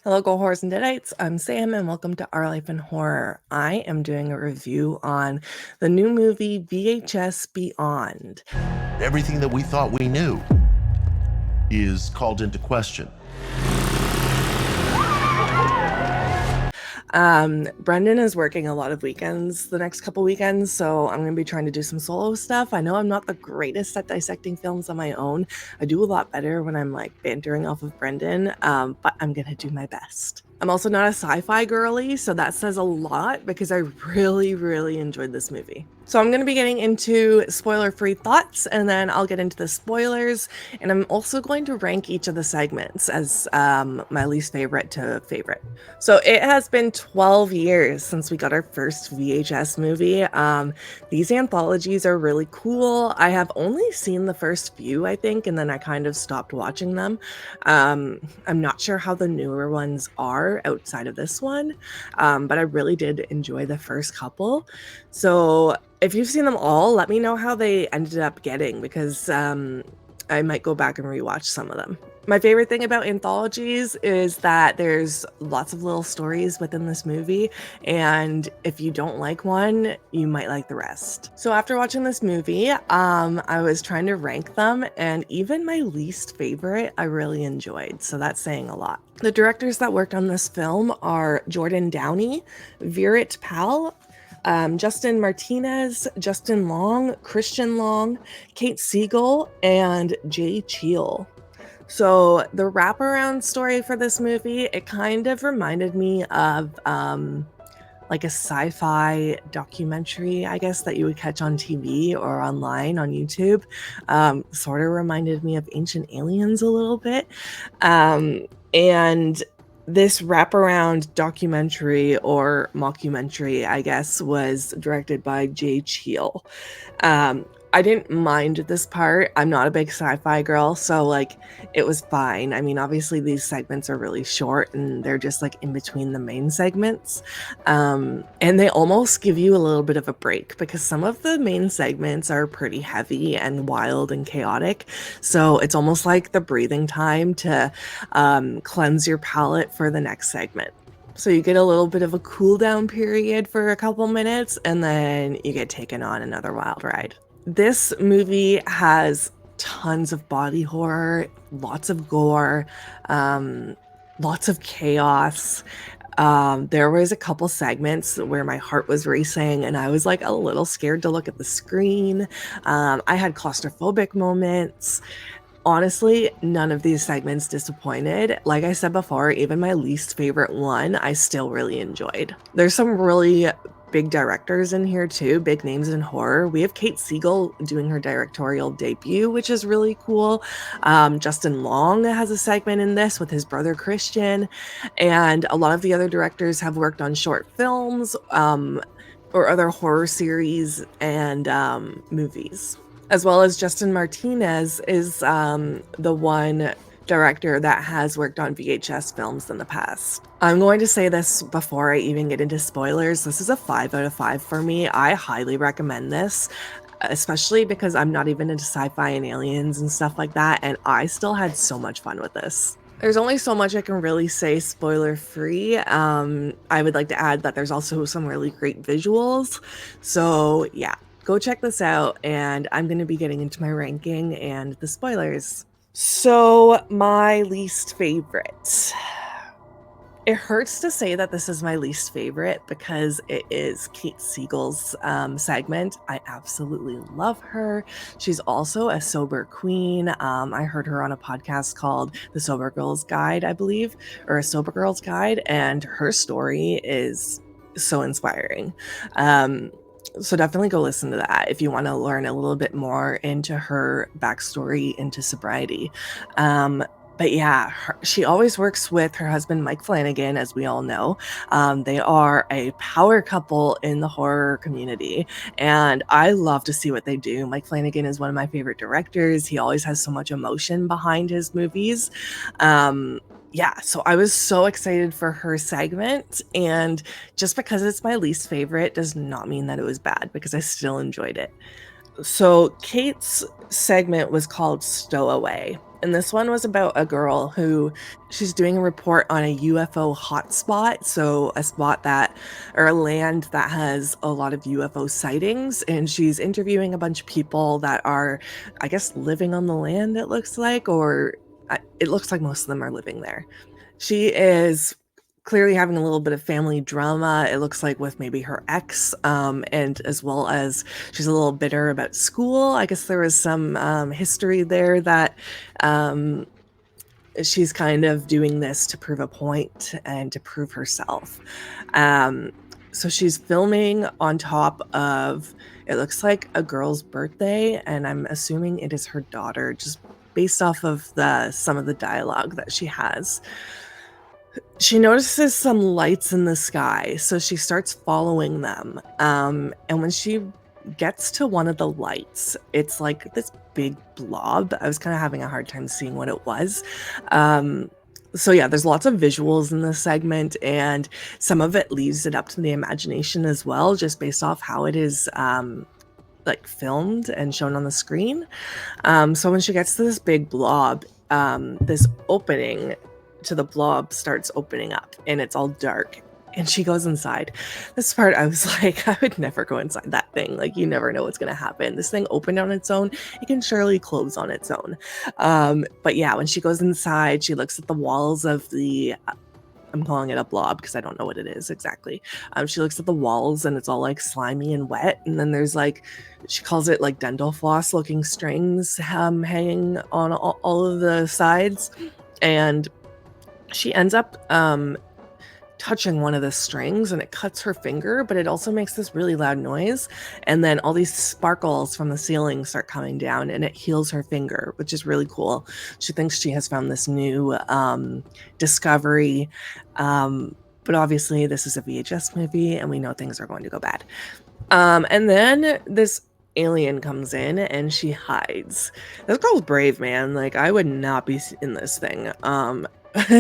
Hello, Go Horrors and Deadites. I'm Sam, and welcome to Our Life in Horror. I am doing a review on the new movie VHS Beyond. Everything that we thought we knew is called into question. Brendan is working a lot of weekends the next couple weekends, so I'm going to be trying to do some solo stuff. I know I'm not the greatest at dissecting films on my own. I do a lot better when I'm like bantering off of Brendan, but I'm going to do my best. I'm also not a sci-fi girly, so that says a lot because I really enjoyed this movie. So I'm going to be getting into spoiler-free thoughts, and then I'll get into the spoilers, and I'm also going to rank each of the segments as my least favorite to favorite. So it has been 12 years since we got our first VHS movie. These anthologies are really cool. I have only seen the first few, I think, and then I kind of stopped watching them. I'm not sure how the newer ones are outside of this one, but I really did enjoy the first couple. So if you've seen them all, let me know how they ended up getting, because I might go back and rewatch some of them. My favorite thing about anthologies is that there's lots of little stories within this movie, and if you don't like one, you might like the rest. So after watching this movie, I was trying to rank them, and even my least favorite I really enjoyed, so that's saying a lot. The directors that worked on this film are Jordan Downey, Virat Pal, Justin Martinez, Justin Long, Christian Long, Kate Siegel, and Jay Cheel. So the wraparound story for this movie, it kind of reminded me of like a sci-fi documentary, I guess, that you would catch on TV or online on YouTube. Sort of reminded me of Ancient Aliens a little bit. And this wraparound documentary or mockumentary, I guess, was directed by Jay Cheel. I didn't mind this part. I'm not a big sci-fi girl, so like it was fine. I mean, obviously these segments are really short and they're just like in between the main segments. And they almost give you a little bit of a break because some of the main segments are pretty heavy and wild and chaotic. So it's almost like the breathing time to cleanse your palate for the next segment. So you get a little bit of a cool down period for a couple minutes, and then you get taken on another wild ride. This movie has tons of body horror, lots of gore, lots of chaos. There was a couple segments where my heart was racing and I was like a little scared to look at the screen. I had claustrophobic moments. Honestly, none of these segments disappointed. Like I said before, even my least favorite one, I still really enjoyed. There's some really big directors in here too, big names in horror. We have Kate Siegel doing her directorial debut, which is really cool. Justin Long has a segment in this with his brother Christian, and a lot of the other directors have worked on short films or other horror series and movies. As well as Justin Martinez is the one director that has worked on VHS films in the past. I'm going to say this before I even get into spoilers. This is a 5 out of 5 for me. I highly recommend this, especially because I'm not even into sci-fi and aliens and stuff like that, and I still had so much fun with this. There's only so much I can really say spoiler free. I would like to add that there's also some really great visuals. So yeah, go check this out, and I'm going to be getting into my ranking and the spoilers. So my least favorite. It hurts to say that this is my least favorite because it is Kate Siegel's segment. I absolutely love her. She's also a sober queen. I heard her on a podcast called The Sober Girl's Guide, I believe, or A Sober Girl's Guide, and her story is so inspiring. So definitely go listen to that if you want to learn a little bit more into her backstory into sobriety. But yeah, she always works with her husband, Mike Flanagan, as we all know. They are a power couple in the horror community, and I love to see what they do. Mike Flanagan is one of my favorite directors. He always has so much emotion behind his movies. Yeah, so I was so excited for her segment, and just because it's my least favorite does not mean that it was bad, because I still enjoyed it. So Kate's segment was called Stowaway. And this one was about a girl who she's doing a report on a UFO hotspot. So, a spot that, or a land that has a lot of UFO sightings. And she's interviewing a bunch of people that are, I guess, living on the land, it looks like, or it looks like most of them are living there. She is clearly having a little bit of family drama, it looks like, with maybe her ex, and as well as she's a little bitter about school. I guess there was some history there that she's kind of doing this to prove a point and to prove herself. So she's filming on top of, it looks like, a girl's birthday, and I'm assuming it is her daughter, just based off of some of the dialogue that she has. She notices some lights in the sky, so she starts following them. And when she gets to one of the lights, it's like this big blob. I was kind of having a hard time seeing what it was. So yeah, there's lots of visuals in this segment, and some of it leaves it up to the imagination as well, just based off how it is like filmed and shown on the screen. So when she gets to this big blob, this opening to the blob starts opening up, and it's all dark, and she goes inside. This part, I was like, I would never go inside that thing. Like, you never know what's going to happen. This thing opened on its own. It can surely close on its own. But yeah, when she goes inside, she looks at the walls of the, I'm calling it a blob because I don't know what it is exactly. She looks at the walls, and it's all like slimy and wet. And then there's like, she calls it like dental floss looking strings hanging on all of the sides. And she ends up touching one of the strings, and it cuts her finger, but it also makes this really loud noise. And then all these sparkles from the ceiling start coming down, and it heals her finger, which is really cool. She thinks she has found this new discovery. But obviously this is a VHS movie, and we know things are going to go bad. And then this alien comes in, and she hides. This girl's brave, man. Like, I would not be in this thing.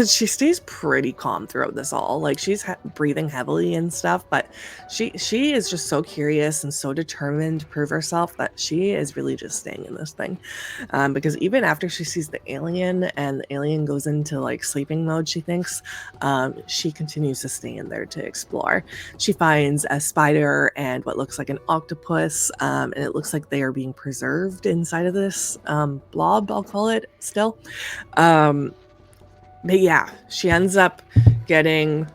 She stays pretty calm throughout this all. Like, she's breathing heavily and stuff, but she is just so curious and so determined to prove herself that she is really just staying in this thing. Because even after she sees the alien and the alien goes into like sleeping mode, she thinks, she continues to stay in there to explore. She finds a spider and what looks like an octopus, and it looks like they are being preserved inside of this blob, I'll call it still. But yeah, she ends up getting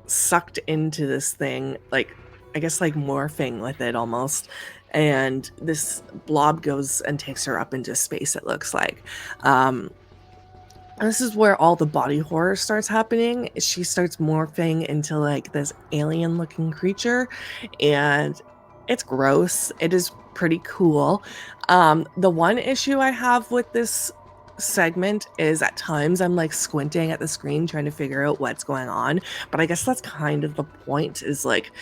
sucked into this thing, like, I guess, like morphing with it almost. And this blob goes and takes her up into space, it looks like. This is where all the body horror starts happening. She starts morphing into like this alien looking creature, and it's gross. It is pretty cool. The one issue I have with this segment is at times I'm like squinting at the screen trying to figure out what's going on, but I guess that's kind of the point, is like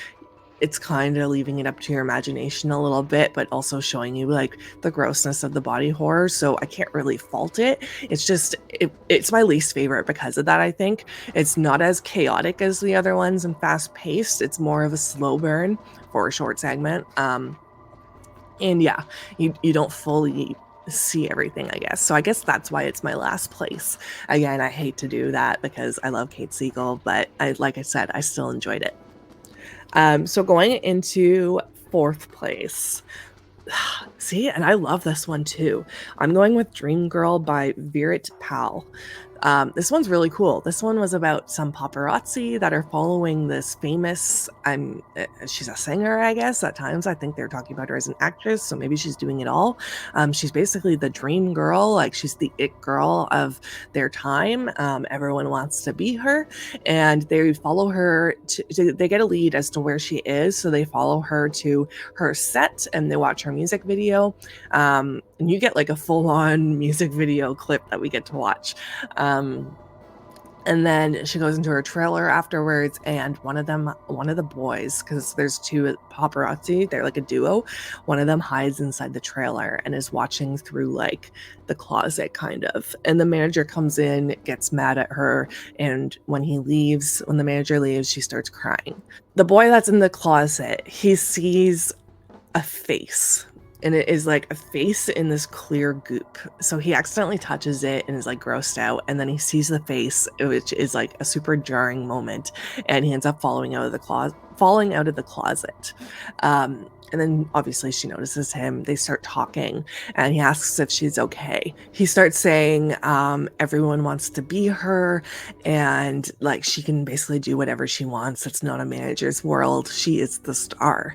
it's kind of leaving it up to your imagination a little bit, but also showing you like the grossness of the body horror. So I can't really fault it. It's just it's my least favorite because of that. I think it's not as chaotic as the other ones and fast paced. It's more of a slow burn for a short segment. And yeah, you don't fully see everything, I guess. So I guess that's why it's my last place. Again, I hate to do that because I love Kate Siegel, but like I said, I still enjoyed it. So going into fourth place. See, and I love this one too. I'm going with Dream Girl by Virat Pal. This one's really cool. This one was about some paparazzi that are following this famous, she's a singer, I guess. At times, I think they're talking about her as an actress, so maybe she's doing it all. She's basically the dream girl, like she's the it girl of their time. Everyone wants to be her, and they follow her. They get a lead as to where she is, so they follow her to her set, and they watch her music video. And you get like a full-on music video clip that we get to watch. And then she goes into her trailer afterwards, and one of the boys, because there's two paparazzi, they're like a duo, one of them hides inside the trailer and is watching through like the closet kind of. And the manager comes in, gets mad at her, and when the manager leaves, she starts crying. The boy that's in the closet, he sees a face and it is like a face in this clear goop. So he accidentally touches it and is like grossed out, and then he sees the face, which is like a super jarring moment, and he ends up falling out of the closet. And then obviously she notices him. They start talking, and he asks if she's okay. He starts saying everyone wants to be her, and like she can basically do whatever she wants. It's not a manager's world. She is the star.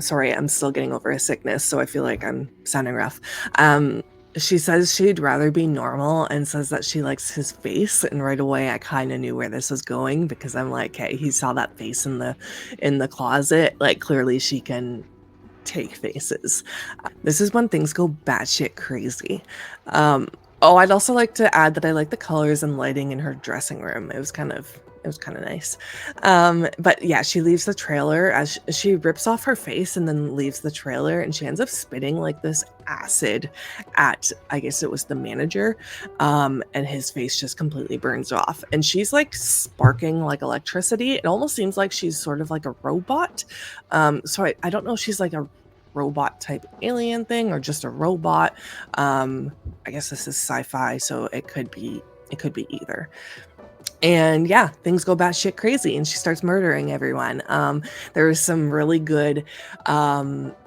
Sorry, I'm still getting over a sickness, so I feel like I'm sounding rough. She says she'd rather be normal and says that she likes his face. And right away, I kind of knew where this was going, because I'm like, hey, he saw that face in the closet. Like, clearly she can take faces. This is when things go batshit crazy. I'd also like to add that I like the colors and lighting in her dressing room. It was kind of nice. But yeah, she leaves the trailer as she rips off her face and then leaves the trailer, and she ends up spitting like this acid at, I guess it was the manager, and his face just completely burns off, and she's like sparking like electricity. It almost seems like she's sort of like a robot. So I don't know if she's like a robot type alien thing or just a robot. I guess this is sci-fi, so it could be either. And yeah, things go batshit crazy, and she starts murdering everyone. There was some really good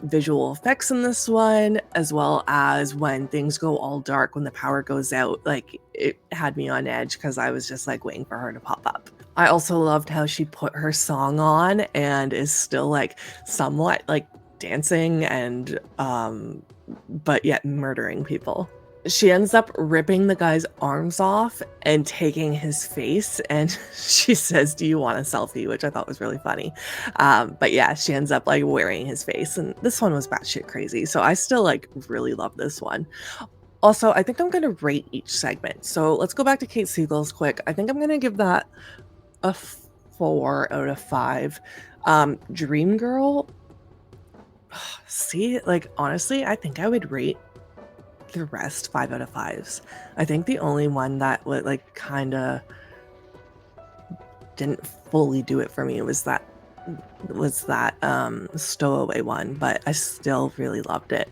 visual effects in this one, as well as when things go all dark, when the power goes out. Like, it had me on edge because I was just like waiting for her to pop up. I also loved how she put her song on and is still like somewhat like dancing and but yet murdering people. She ends up ripping the guy's arms off and taking his face, and she says, "Do you want a selfie?" which I thought was really funny. But yeah, she ends up like wearing his face, and this one was batshit crazy. So I still like really love this one. Also, I think I'm gonna rate each segment. So let's go back to Kate Siegel's quick. I think I'm gonna give that a 4 out of 5. Dream Girl. See, like honestly, I think I would rate the rest 5 out of 5s. I think the only one that would like kind of didn't fully do it for me was that Stowaway one, but I still really loved it.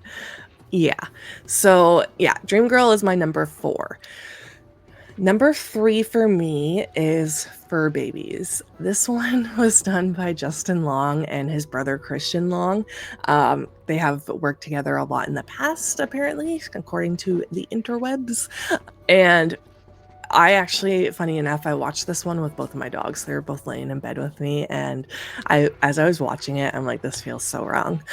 Yeah. So yeah, Dream Girl is my number 4. Number 3 for me is Fur Babies. This one was done by Justin Long and his brother Christian Long. They have worked together a lot in the past, apparently, according to the interwebs. And I actually, funny enough, I watched this one with both of my dogs. They were both laying in bed with me, and as I was watching it, I'm like, this feels so wrong.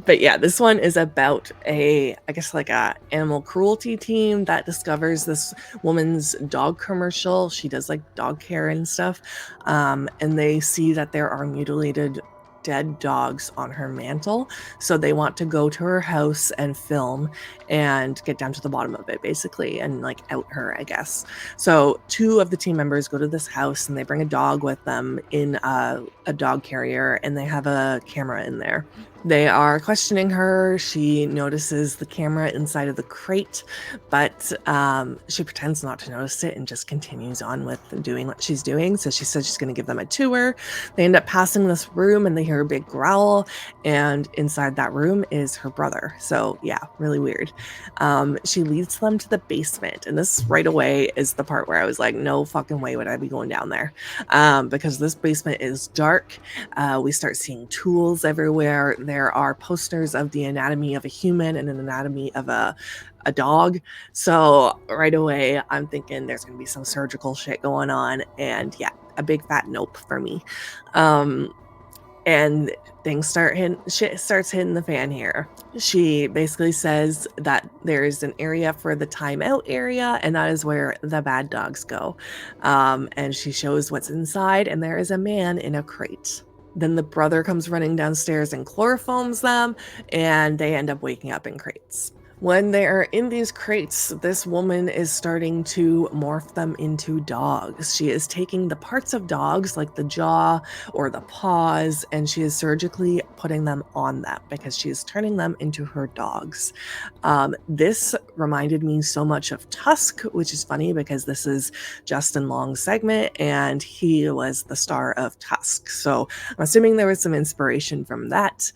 But yeah, this one is about I guess like a animal cruelty team that discovers this woman's dog commercial. She does like dog care and stuff. And they see that there are mutilated dead dogs on her mantle. So they want to go to her house and film and get down to the bottom of it, basically, and like out her, I guess. So 2 of the team members go to this house, and they bring a dog with them in a dog carrier, and they have a camera in there. They are questioning her. She notices the camera inside of the crate, but she pretends not to notice it and just continues on with doing what she's doing. So she says she's going to give them a tour. They end up passing this room, and they hear a big growl, and inside that room is her brother. So yeah, really weird. She leads them to the basement, and this right away is the part where I was like, no fucking way would I be going down there, because this basement is dark. We start seeing tools everywhere. There are posters of the anatomy of a human and an anatomy of a dog. So right away, I'm thinking there's going to be some surgical shit going on. And yeah, a big fat nope for me. And things shit starts hitting the fan here. She basically says that there is an area for the timeout area, and that is where the bad dogs go. And she shows what's inside, and there is a man in a crate. Then the brother comes running downstairs and chloroforms them, and they end up waking up in crates. When they are in these crates, this woman is starting to morph them into dogs. She is taking the parts of dogs, like the jaw or the paws, and she is surgically putting them on them because she is turning them into her dogs. This reminded me so much of Tusk, which is funny because this is Justin Long's segment, and he was the star of Tusk. So I'm assuming there was some inspiration from that.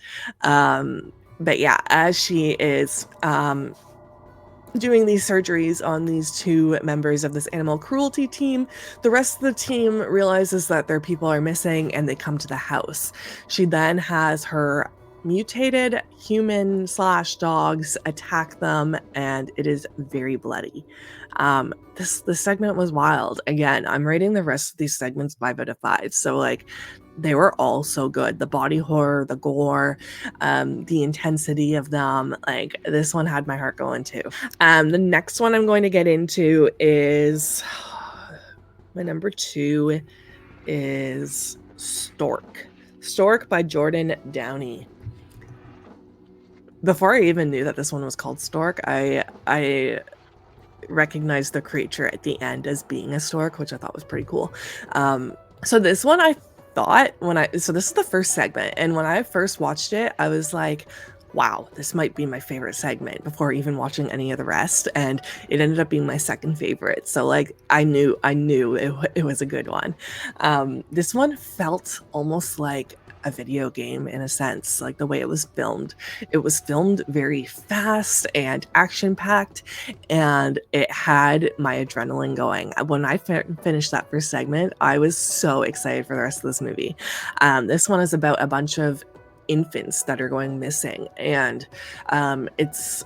But yeah, as she is doing these surgeries on these two members of this animal cruelty team, the rest of the team realizes that their people are missing and they come to the house. She then has her mutated human / dogs attack them, and it is very bloody. This segment was wild. Again, I'm rating the rest of these segments 5 out of 5. So like they were all so good. The body horror, the gore, the intensity of them. Like this one had my heart going too. The next one I'm going to get into is my number 2 is Stork. Stork by Jordan Downey. Before I even knew that this one was called Stork, I recognized the creature at the end as being a stork, which I thought was pretty cool. So this one I thought so this is the first segment, and when I first watched it, I was like, wow, this might be my favorite segment before even watching any of the rest, and it ended up being my second favorite. So like I knew it was a good one. This one felt almost like a video game in a sense, like the way it was filmed. It was filmed very fast and action-packed, and it had my adrenaline going. When I finished that first segment, I was so excited for the rest of this movie. This one is about a bunch of infants that are going missing, and it's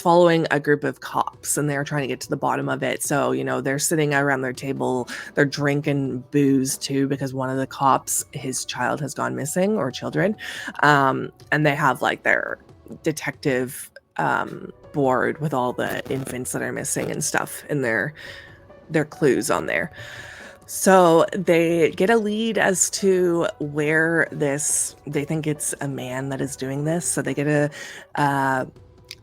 following a group of cops, and they're trying to get to the bottom of it. So they're sitting around their table, they're drinking booze too, because one of the cops, his child has gone missing, or children, and they have like their detective board with all the infants that are missing and stuff, and their clues on there. So they get a lead as to where they think it's a man that is doing this. So they get a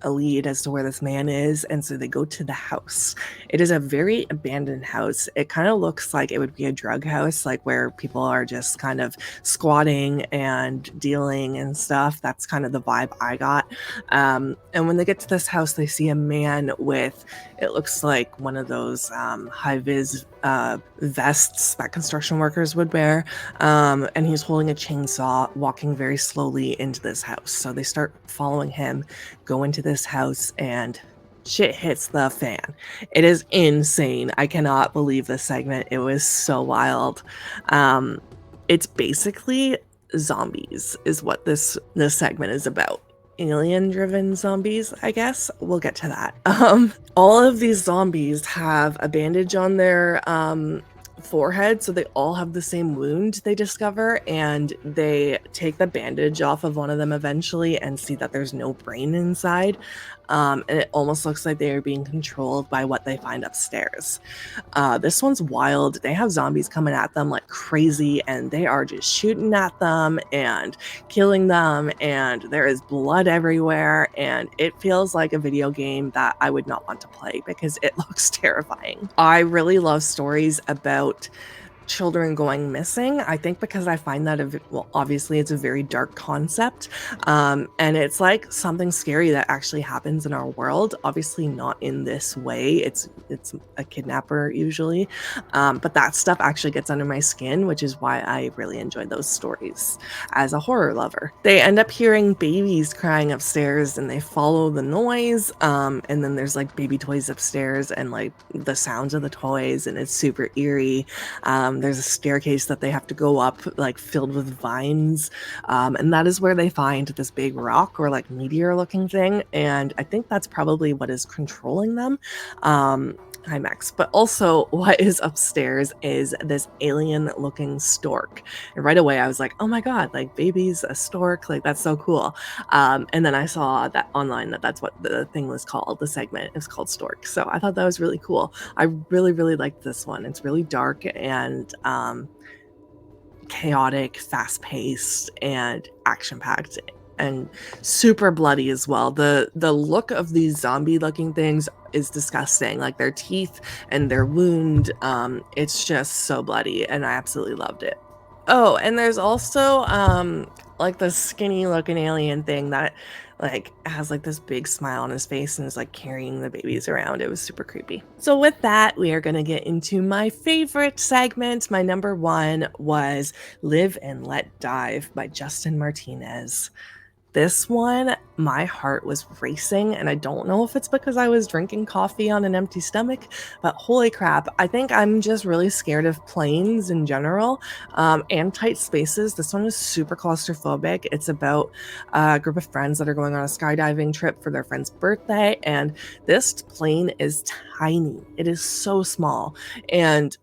lead as to where this man is, and so they go to the house. It is a very abandoned house. It kind of looks like it would be a drug house, like where people are just kind of squatting and dealing and stuff. That's kind of the vibe I got. And when they get to this house, they see a man with, it looks like one of those high-vis vests that construction workers would wear, and he's holding a chainsaw, walking very slowly into this house. So they start following him, go into this house, and shit hits the fan. It is insane. I cannot believe this segment. It was so wild. It's basically zombies is what this segment is about. Alien-driven zombies, I guess. We'll get to that. All of these zombies have a bandage on their forehead, so they all have the same wound they discover, and they take the bandage off of one of them eventually and see that there's no brain inside. And it almost looks like they are being controlled by what they find upstairs. This one's wild. They have zombies coming at them like crazy, and they are just shooting at them and killing them, and there is blood everywhere, and it feels like a video game that I would not want to play because it looks terrifying. I really love stories about children going missing. I think because I find that obviously it's a very dark concept, and it's like something scary that actually happens in our world. Obviously not in this way. It's a kidnapper usually, but that stuff actually gets under my skin, which is why I really enjoyed those stories as a horror lover. They end up hearing babies crying upstairs, and they follow the noise, and then there's like baby toys upstairs and like the sounds of the toys, and it's super eerie. There's a staircase that they have to go up, like filled with vines, and that is where they find this big rock or like meteor looking thing, and I think that's probably what is controlling them. IMAX. But also what is upstairs is this alien looking stork, and right away I was like, oh my god, like baby's a stork, like that's so cool. And then I saw that online that's what the thing was called, the segment is called Stork, so I thought that was really cool. I really liked this one. It's really dark and chaotic, fast-paced, and action-packed. and super bloody as well. The look of these zombie looking things is disgusting. Like their teeth and their wound, it's just so bloody, and I absolutely loved it. Oh, and there's also like the skinny looking alien thing that like has like this big smile on his face and is like carrying the babies around. It was super creepy. So with that, we are going to get into my favorite segment. My number one was Live and Let Dive by Justin Martinez. This one, my heart was racing, and I don't know if it's because I was drinking coffee on an empty stomach, but holy crap, I think I'm just really scared of planes in general, and tight spaces. This one is super claustrophobic. It's about a group of friends that are going on a skydiving trip for their friend's birthday, and this plane is tiny. It is so small, and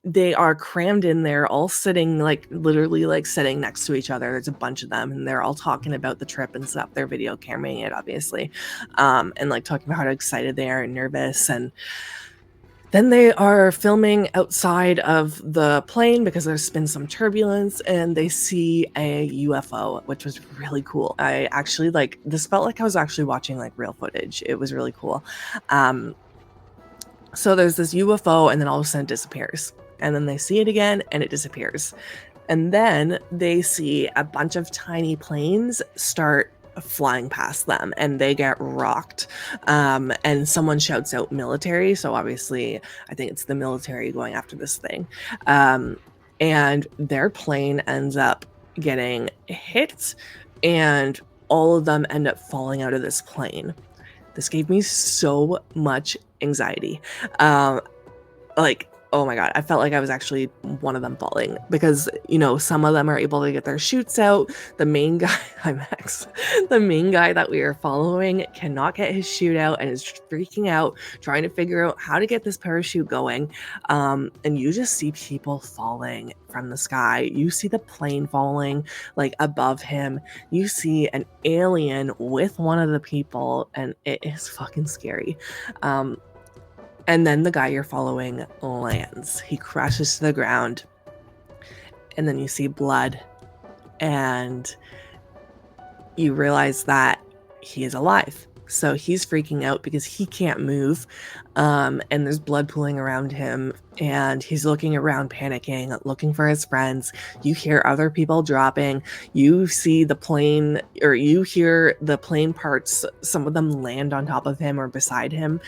they are crammed in there, all sitting like literally like sitting next to each other. There's a bunch of them, and they're all talking about the trip and stuff. They're video cameraing it, obviously, and like talking about how excited they are and nervous. And then they are filming outside of the plane because there's been some turbulence, and they see a UFO, which was really cool. I actually like this, felt like I was actually watching like real footage. It was really cool. So there's this UFO, and then all of a sudden it disappears. And then they see it again, and it disappears. And then they see a bunch of tiny planes start flying past them, and they get rocked. And someone shouts out military. So obviously, I think it's the military going after this thing. And their plane ends up getting hit, and all of them end up falling out of this plane. This gave me so much anxiety. Like, oh my God, I felt like I was actually one of them falling because, you know, some of them are able to get their chutes out. The main guy, the main guy that we are following cannot get his chute out and is freaking out, trying to figure out how to get this parachute going. And you just see people falling from the sky. You see the plane falling like above him. You see an alien with one of the people, and it is fucking scary. And then the guy you're following lands. He crashes to the ground. And then you see blood. And you realize that he is alive. So he's freaking out because he can't move. And there's blood pooling around him. And he's looking around, panicking, looking for his friends. You hear other people dropping. You see the plane, or you hear the plane parts. Some of them land on top of him or beside him.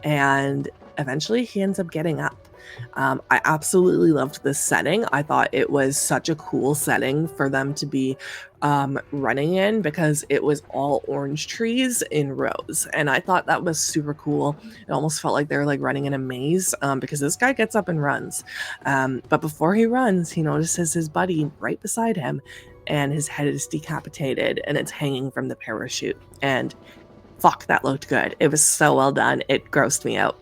And eventually he ends up getting up. I absolutely loved this setting. I thought it was such a cool setting for them to be running in because it was all orange trees in rows. And I thought that was super cool. It almost felt like they were like running in a maze because this guy gets up and runs. But before he runs, he notices his buddy right beside him, and his head is decapitated and it's hanging from the parachute. And fuck, that looked good. It was so well done. It grossed me out.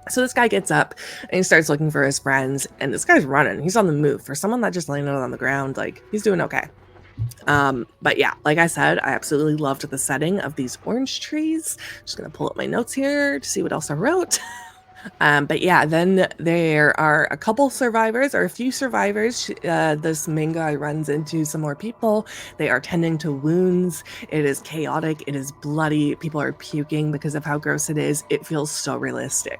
So this guy gets up and he starts looking for his friends, and this guy's running. He's on the move. For someone that just landed on the ground, like, he's doing okay. But yeah, like I said, I absolutely loved the setting of these orange trees. Just gonna pull up my notes here to see what else I wrote. But yeah, then there are a couple survivors, or a few survivors. This main guy runs into some more people. They are tending to wounds. It is chaotic. It is bloody. People are puking because of how gross it is. It feels so realistic.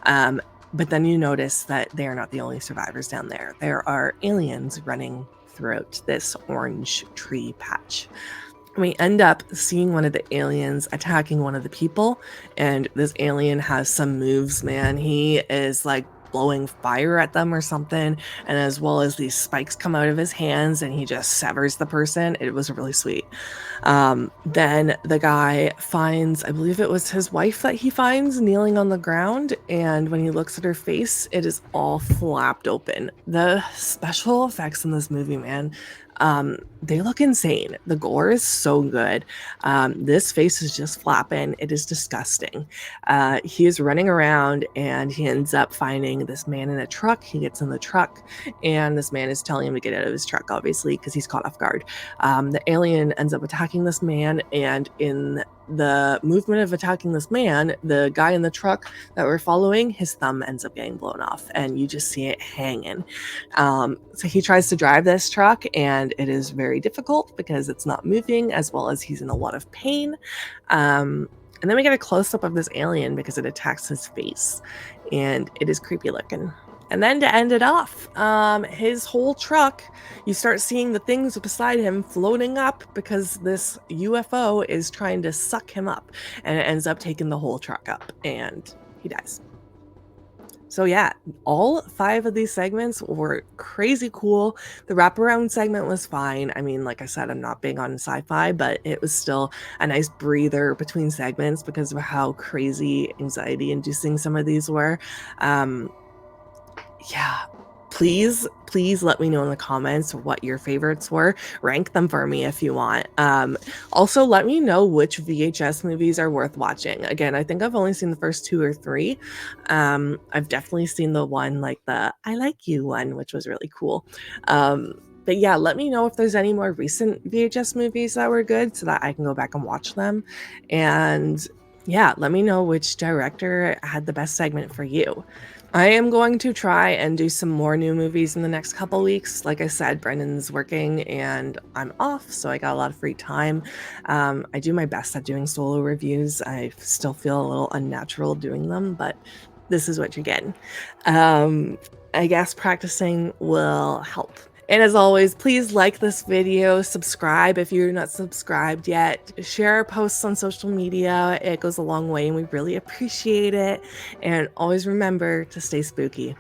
But then you notice that they are not the only survivors down there. There are aliens running throughout this orange tree patch. We end up seeing one of the aliens attacking one of the people, and this alien has some moves, man. He is like blowing fire at them or something, and as well as these spikes come out of his hands, and he just severs the person. It was really sweet. Then the guy finds, I believe it was his wife that he finds kneeling on the ground, and when he looks at her face, it is all flapped open. The special effects in this movie, man, they look insane. The gore is so good. This face is just flapping. It is disgusting. He is running around, and he ends up finding this man in a truck. He gets in the truck, and this man is telling him to get out of his truck, obviously, because he's caught off guard. The alien ends up attacking this man, and in the movement of attacking this man, the guy in the truck that we're following, his thumb ends up getting blown off, and you just see it hanging. So he tries to drive this truck, and it is very difficult because it's not moving, as well as he's in a lot of pain. And then we get a close-up of this alien because it attacks his face, and it is creepy looking. And then to end it off, his whole truck, you start seeing the things beside him floating up because this UFO is trying to suck him up, and it ends up taking the whole truck up, and he dies. So yeah, all 5 of these segments were crazy cool. The wraparound segment was fine. I mean, like I said, I'm not big on sci-fi, but it was still a nice breather between segments because of how crazy anxiety-inducing some of these were. Yeah, please let me know in the comments what your favorites were. Rank them for me if you want. Also, let me know which VHS movies are worth watching. Again, I think I've only seen the first 2 or 3. I've definitely seen the one, like the I Like You one, which was really cool. But yeah, let me know if there's any more recent VHS movies that were good so that I can go back and watch them. And yeah, let me know which director had the best segment for you. I am going to try and do some more new movies in the next couple weeks. Like I said, Brendan's working and I'm off, so I got a lot of free time. I do my best at doing solo reviews. I still feel a little unnatural doing them, but this is what you're getting. I guess practicing will help. And as always, please like this video, subscribe if you're not subscribed yet, share our posts on social media. It goes a long way and we really appreciate it. And always remember to stay spooky.